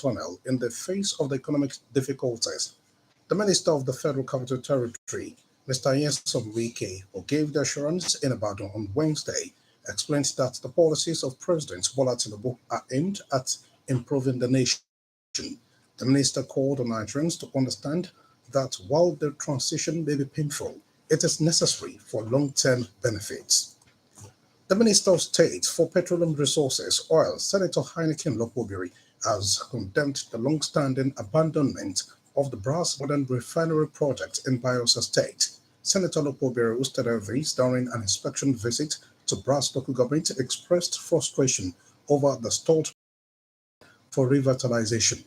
tunnel in the face of the economic difficulties. The Minister of the Federal Capital Territory, Mr. Nyesom Wike, who gave the assurance in Ibadan on Wednesday, explained that the policies of President Bola Tinubu are aimed at improving the nation. The minister called on Nigerians to understand that while the transition may be painful, it is necessary for long-term benefits. The Minister of State for Petroleum Resources, Oil, Senator Heineken Lokobiri, has condemned the long-standing abandonment of the Brass Modern Refinery project in Bayelsa State. Senator Lokobiri, who stated this during an inspection visit to Brass local government, expressed frustration over the stalled for revitalization.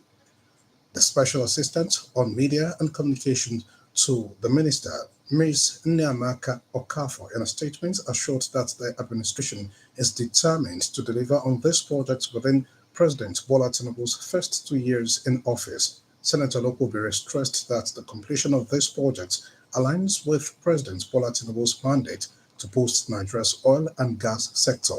The Special Assistant on Media and Communications to the Minister, Ms. Nneamaka Okafor, in a statement assured that the administration is determined to deliver on this project within President Bola Tinubu's first 2 years in office. Senator Lokobiri stressed that the completion of this project aligns with President Bola Tinubu's mandate to boost Nigeria's oil and gas sector.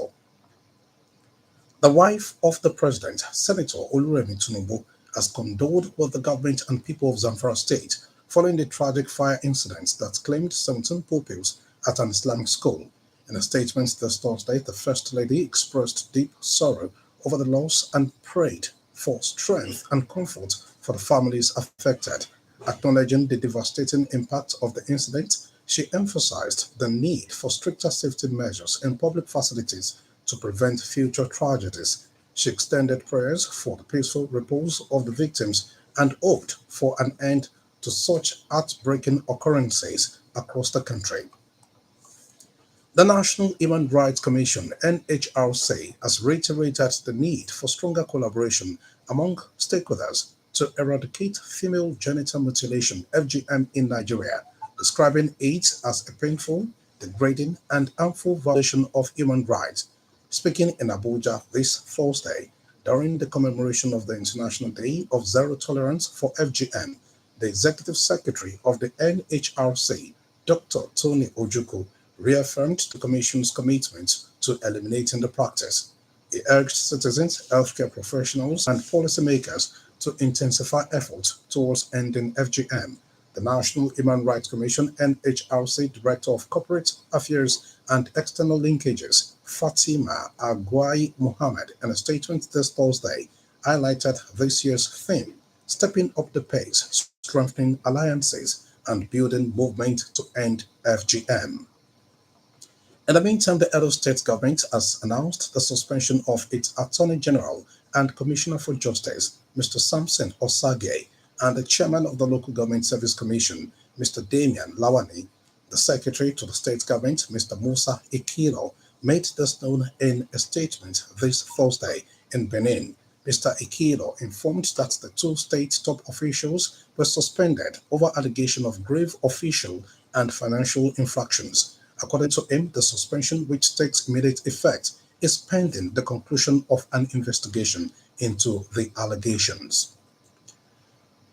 The wife of the president, Senator Oluremi Tinubu, has condoled with the government and people of Zamfara State following the tragic fire incident that claimed 17 pupils at an Islamic school. In a statement this Thursday, the First Lady expressed deep sorrow over the loss and prayed for strength and comfort for the families affected. Acknowledging the devastating impact of the incident, she emphasized the need for stricter safety measures in public facilities to prevent future tragedies. She extended prayers for the peaceful repose of the victims and hoped for an end to such heartbreaking occurrences across the country. The National Human Rights Commission (NHRC) has reiterated the need for stronger collaboration among stakeholders to eradicate female genital mutilation (FGM) in Nigeria, describing it as a painful, degrading, and harmful violation of human rights. Speaking in Abuja this Thursday during the commemoration of the International Day of Zero Tolerance for FGM, the Executive Secretary of the NHRC, Dr. Tony Ojukwu, reaffirmed the Commission's commitment to eliminating the practice. He urged citizens, healthcare professionals, and policymakers to intensify efforts towards ending FGM. The National Human Rights Commission (NHRC) Director of Corporate Affairs and External Linkages, Fatima Agwai Mohammed, in a statement this Thursday, highlighted this year's theme: stepping up the pace, strengthening alliances, and building movement to end FGM. In the meantime, the Edo State government has announced the suspension of its Attorney General and Commissioner for Justice, Mr. Samson Osage, and the Chairman of the Local Government Service Commission, Mr. Damian Lawani. The Secretary to the State Government, Mr. Musa Ikilo, made this known in a statement this Thursday in Benin. Mr. Ikilo informed that the two state top officials were suspended over allegation of grave official and financial infractions. According to him, the suspension, which takes immediate effect, is pending the conclusion of an investigation into the allegations.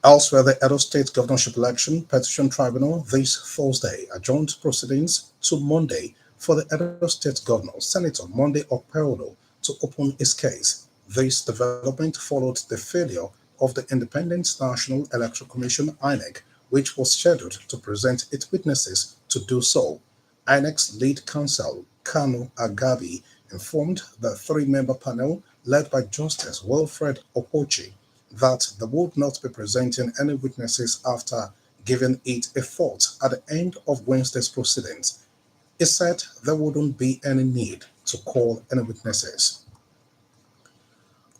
Elsewhere, the Edo State Governorship Election Petition Tribunal this Thursday adjourned proceedings to Monday for the Edo State Governor, Senator Monday Okpeldo, to open his case. This development followed the failure of the Independent National Electoral Commission (INEC), which was scheduled to present its witnesses to do so. INEC's lead counsel, Kanu Agabi, informed the three-member panel led by Justice Wilfred Opochi that they would not be presenting any witnesses after giving it a thought at the end of Wednesday's proceedings. He said there wouldn't be any need to call any witnesses.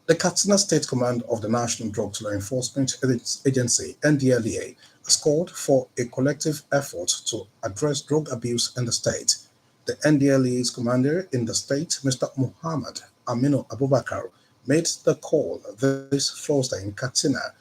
The Katsina State Command of the National Drug Law Enforcement Agency (NDLEA) has called for a collective effort to address drug abuse in the state. The NDLEA's commander in the state, Mr. Muhammad Aminu Abubakar, made the call this Thursday in Katsina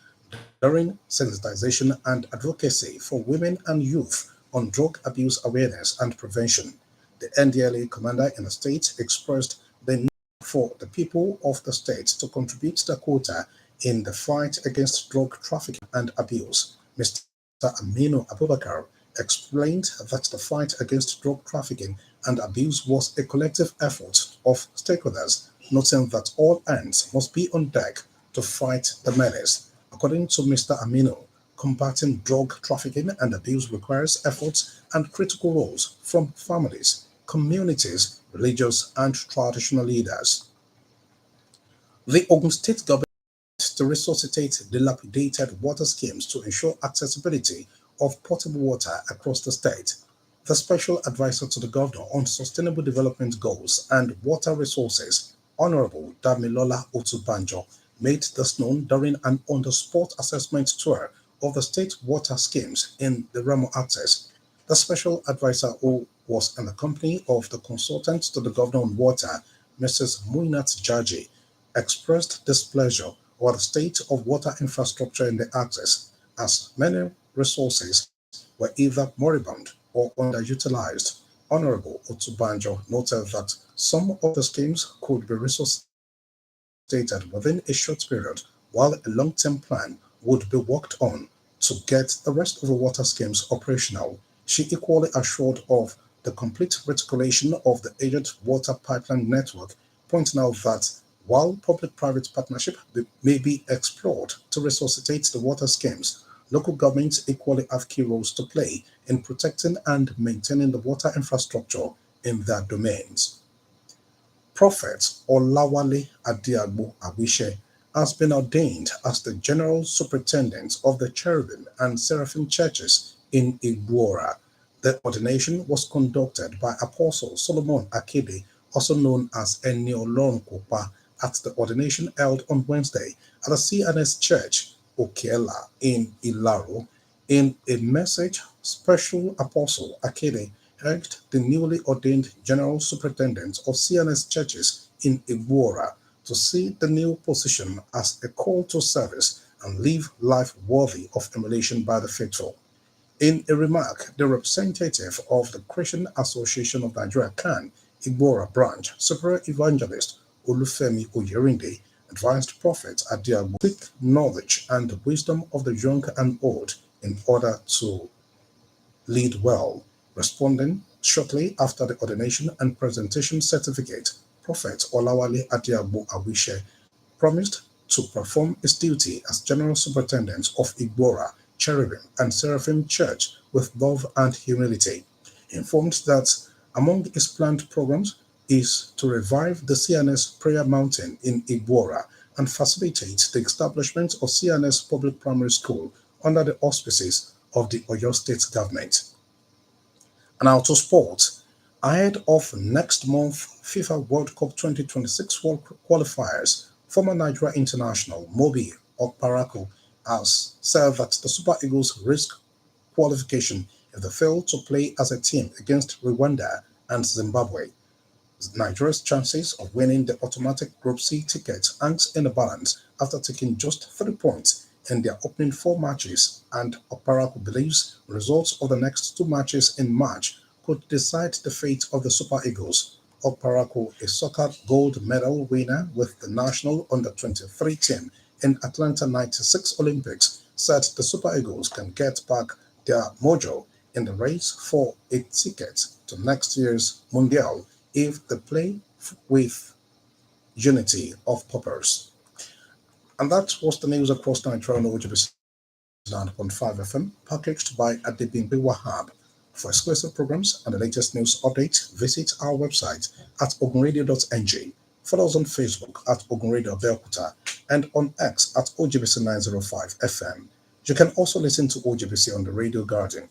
during sensitization and advocacy for women and youth on drug abuse awareness and prevention. The NDLEA commander in the state expressed the need for the people of the state to contribute their quota in the fight against drug trafficking and abuse. Mr. Aminu Abubakar explained that the fight against drug trafficking and abuse was a collective effort of stakeholders, noting that all hands must be on deck to fight the menace. According to Mr. Aminu, combating drug trafficking and abuse requires efforts and critical roles from families, communities, religious and traditional leaders. The Ogun State government to resuscitate dilapidated water schemes to ensure accessibility of potable water across the state. The Special Advisor to the Governor on Sustainable Development Goals and Water Resources, Honorable Damilola Otubanjo, made this known during an on-the-spot assessment tour of the state water schemes in the Remo Access. The Special Advisor, who was in the company of the consultant to the Governor on Water, Mrs. Muinat Jaji, expressed displeasure over the state of water infrastructure in the Access, as many resources were either moribund or underutilized. Honorable Otubanjo noted that some of the schemes could be resuscitated within a short period, while a long-term plan would be worked on to get the rest of the water schemes operational. She equally assured of the complete reticulation of the aged water pipeline network, pointing out that while public-private partnership may be explored to resuscitate the water schemes, local governments equally have key roles to play in protecting and maintaining the water infrastructure in their domains. Prophet Olawale Adiagbo Awishe has been ordained as the General Superintendent of the Cherubim and Seraphim Churches in Igboora. The ordination was conducted by Apostle Solomon Akede, also known as Eniolon Kopa, at the ordination held on Wednesday at the CNS Church, Okeela, in Ilaro. In a message, Special Apostle Akede urged the newly ordained General Superintendent of CNS Churches in Igboora to see the new position as a call to service and live life worthy of emulation by the faithful. In a remark, the representative of the Christian Association of Nigeria CAN Igboora branch, Super Evangelist Olufemi Oyerinde, advised Prophet Adiagbo to seek knowledge and wisdom of the young and old in order to lead well. Responding shortly after the ordination and presentation certificate, Prophet Olawale Adiagbo Awishe promised to perform his duty as General Superintendent of Igboora, Cherubim and Seraphim Church with love and humility. He informed that among his planned programs is to revive the CNS Prayer Mountain in Igboora and facilitate the establishment of CNS Public Primary School under the auspices of the Oyo State government. And now to sport. Ahead of next month FIFA World Cup 2026 qualifiers, former Nigeria international Mobi Okparaku has said that the Super Eagles risk qualification if they fail to play as a team against Rwanda and Zimbabwe. Nigeria's chances of winning the automatic Group C ticket hangs in the balance after taking just 3 points in their opening 4 matches, and Okparaku believes results of the next 2 matches in March could decide the fate of the Super Eagles. Okparaku, a soccer gold medal winner with the national under-23 team in Atlanta 96 Olympics, said the Super Eagles can get back their mojo in the race for a ticket to next year's Mundial if they play with unity of purpose. And that was the news across Nigeria on OGBC 9.5 FM, packaged by Adebimpe Wahab. For exclusive programs and the latest news updates, visit our website at ogunradio.ng. Follow us on Facebook at Ogun Radio Belkuta and on X at OGBC 905 FM. You can also listen to OGBC on the Radio Garden.